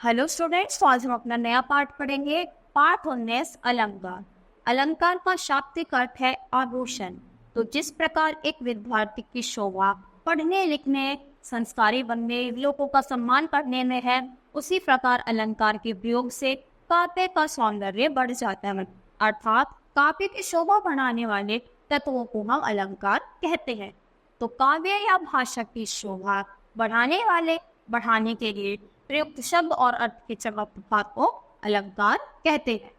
Hello students, तो आज हम अपना नया पाठ पढ़ेंगे। पाठ 19 अलंकार। अलंकार का शाब्दिक अर्थ है आभूषण। तो जिस प्रकार एक विद्यार्थी की शोभा पढ़ने लिखने संस्कारी बनने लोगों का सम्मान करने में है, उसी प्रकार अलंकार के प्रयोग से काव्य का सौंदर्य बढ़ जाता है। अर्थात काव्य की शोभा बढ़ाने वाले तत्वों को हम अलंकार कहते हैं। तो काव्य या भाषा की शोभा बढ़ाने के लिए प्रयुक्त शब्द और अर्थ के चमक प्रभाव को अलंकार कहते हैं।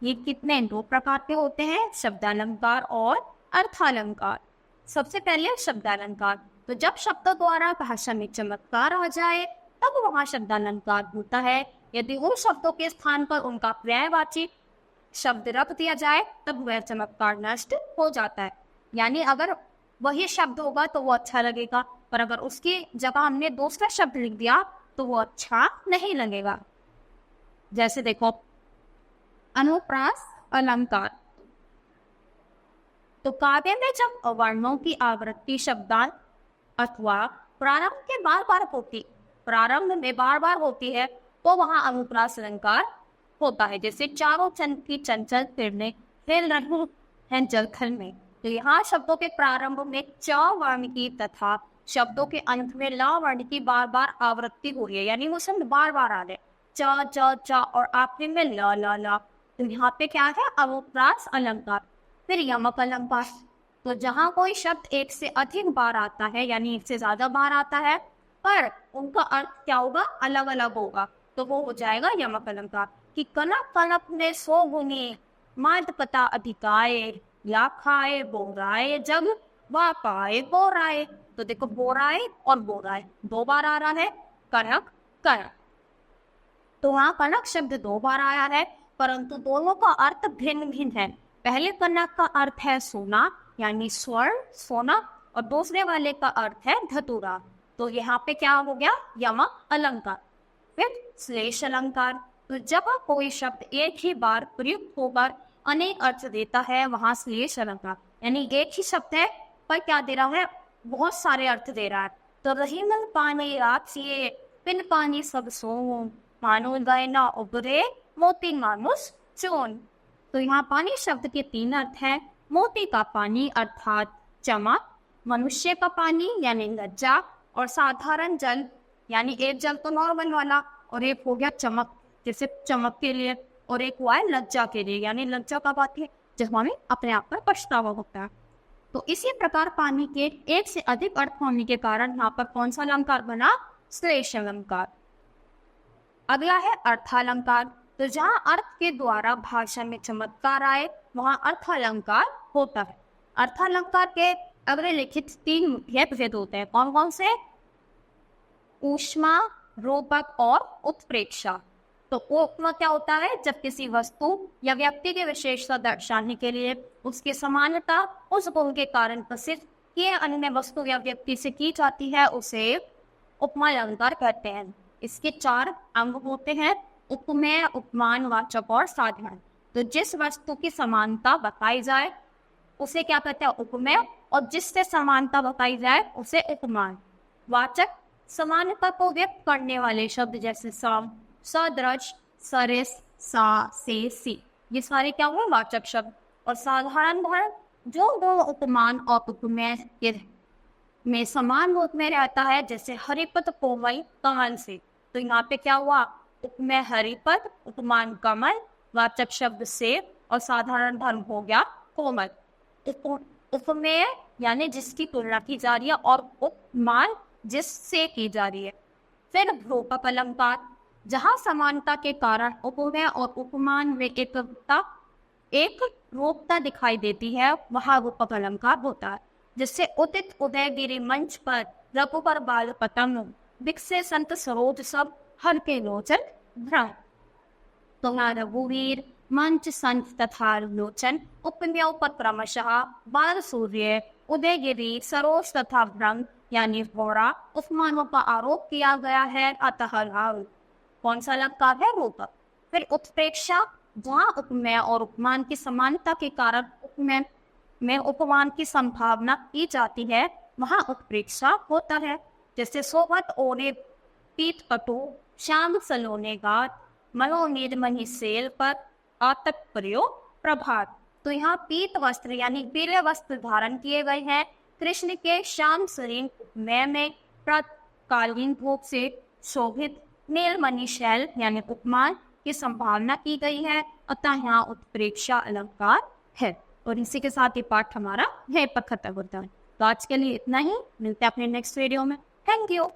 ये कितने दो प्रकार के होते हैं, शब्दालंकार और अर्थालंकार। सबसे पहले शब्दालंकार। तो जब शब्दों द्वारा भाषा में चमत्कार आ जाए तब वहां शब्दालंकार होता है। यदि उन शब्दों के स्थान पर उनका पर्यायवाची शब्द रख दिया जाए तब वह चमत्कार नष्ट हो जाता है। यानी अगर वही शब्द होगा तो वो अच्छा लगेगा, पर अगर उसकी जगह हमने दूसरा शब्द लिख दिया तो वो अच्छा नहीं लगेगा। जैसे देखो, अनुप्रास अलंकार। तो काव्य में जब वर्णों की आवृत्ति शब्दांत अथवा प्रारंभ में बार बार होती है तो वहां अनुप्रास अलंकार होता है। जैसे चारों चंद की चंचल किरणें हिल रही हैं जलखल में। तो यहाँ शब्दों के प्रारंभ में च वर्ण की तथा शब्दों के अंत में ला वर्ण की बार बार आवृत्ति हो रही है, यानी वो शब्द बार बार आ रहे च च च और आखिरी में ल ल ल। तो यहाँ पे क्या है, अनुप्रास अलंकार। फिर यमक अलंकार। तो जहाँ कोई शब्द एक से अधिक बार आता है, यानी एक से ज्यादा बार आता है, पर उनका अर्थ क्या होगा, अलग अलग होगा, तो वो हो जाएगा यमक अलंकार। कि कनक कनक में सो गुनी माद पता अधिकाए या खाए बोराए जग वा पाए बोराए। तो देखो, बोराए और बोराए दो बार आ रहा है, कनक कनक। तो वहां कनक शब्द दो बार आया है, परंतु दोनों का अर्थ भिन्न भिन्न है। पहले कनक का अर्थ है सोना, यानी स्वर्ण सोना, और दूसरे वाले का अर्थ है धतूरा। तो यहाँ पे क्या हो गया, यमक अलंकार। फिर श्लेष अलंकार। तो जब कोई शब्द एक ही बार प्रयुक्त होकर अनेक अर्थ देता है, वहां श्लेष अलंकार। यानी एक ही शब्द है पर क्या दे रहा है, बहुत सारे अर्थ दे रहा है। तो रही मन पानी रात ये पिन पानी सब सो मानो गए ना उबरे मोती मानुस चोन। तो यहाँ पानी शब्द के तीन अर्थ हैं। मोती का पानी अर्थात चमक, मनुष्य का पानी यानी लज्जा, और साधारण जल यानी एक जल तो नॉर्मल वाला, और एक हो गया चमक, जैसे चमक के लिए, और एक हुआ है लज्जा के लिए, यानी लज्जा का बात है जब हमें अपने आप पर पछतावा होता है। तो इसी प्रकार पानी के एक से अधिक अर्थ होने के कारण यहाँ पर कौन सा अलंकार बना, श्लेष अलंकार। अगला है अर्थालंकार। तो जहाँ अर्थ के द्वारा भाषा में चमत्कार आए वहां अर्थालंकार होता है। अर्थालंकार के अगले लिखित तीन मुख्य भेद होते हैं। कौन कौन से, ऊष्मा, रूपक और उत्प्रेक्षा। तो उपमा क्या होता है, जब किसी वस्तु या व्यक्ति की विशेषता दर्शाने के लिए उसकी समानता उस गुण के कारण प्रसिद्ध किए अन्य वस्तु या व्यक्ति से की जाती है, उसे उपमा अलंकार कहते हैं। इसके चार अंग होते हैं, उपमेय, उपमान, वाचक और साधारण। तो जिस वस्तु की समानता बताई जाए उसे क्या कहते हैं, उपमेय, और जिससे समानता बताई जाए उसे उपमान। वाचक, समानता को व्यक्त करने वाले शब्द जैसे सम, सदृश, सरिस, सा, से, सी, ये सारे क्या हुए, वाचक शब्द। और साधारण धर्म जो दो उपमान और उपमेय में समान रूप में रहता है, जैसे हरिपद कोमल कमल से। तो यहाँ पे क्या हुआ, उपमेय हरिपद, उपमान कमल, वाचक शब्द से, और साधारण धर्म हो गया कोमल। उपमेय यानी जिसकी तुलना की जा रही है, और उपमान जिससे की जा रही है। फिर रूपक अलंकार। जहाँ समानता के कारण उपमेय और उपमान में एक रूपता दिखाई देती है, वहां रूपक अलंकार होता है। जिससे उदित उदयगिरी मंच पर रघुबर बाल पतंग विकसे संत सरोज सब हर के लोचन भ्रम। तो रघुवीर मंच संत तथा लोचन उपमेयों पर क्रमशः बाल सूर्य, उदयगिरी, सरोज तथा भ्रम यानी घोड़ा उपमानों का आरोप किया गया है, अतः राव। कौन सा अलंकार है, रूपक। फिर उत्प्रेक्षा। जहाँ उपमेय और उपमान की समानता के कारण उपमेय में उपमान की संभावना की जाती है, वहां उत्प्रेक्षा होता है। जैसे सोवत ओने पीत कटु श्याम सलोने गात, मनोनिर्मणि सेल पर आतक प्रयोग प्रभात। तो यहाँ पीत वस्त्र यानी पीले वस्त्र धारण किए गए हैं। कृष्ण के श्याम शरीर उपमेय में प्रातकालीन धूप से शोभित नीलमणि शैल यानी उपमान की संभावना की गई है, अतः यहाँ उत्प्रेक्षा अलंकार है। और इसी के साथ ये पाठ हमारा यहीं पर खत्म होता है। तो आज के लिए इतना ही, मिलते हैं अपने नेक्स्ट वीडियो में। Thank you.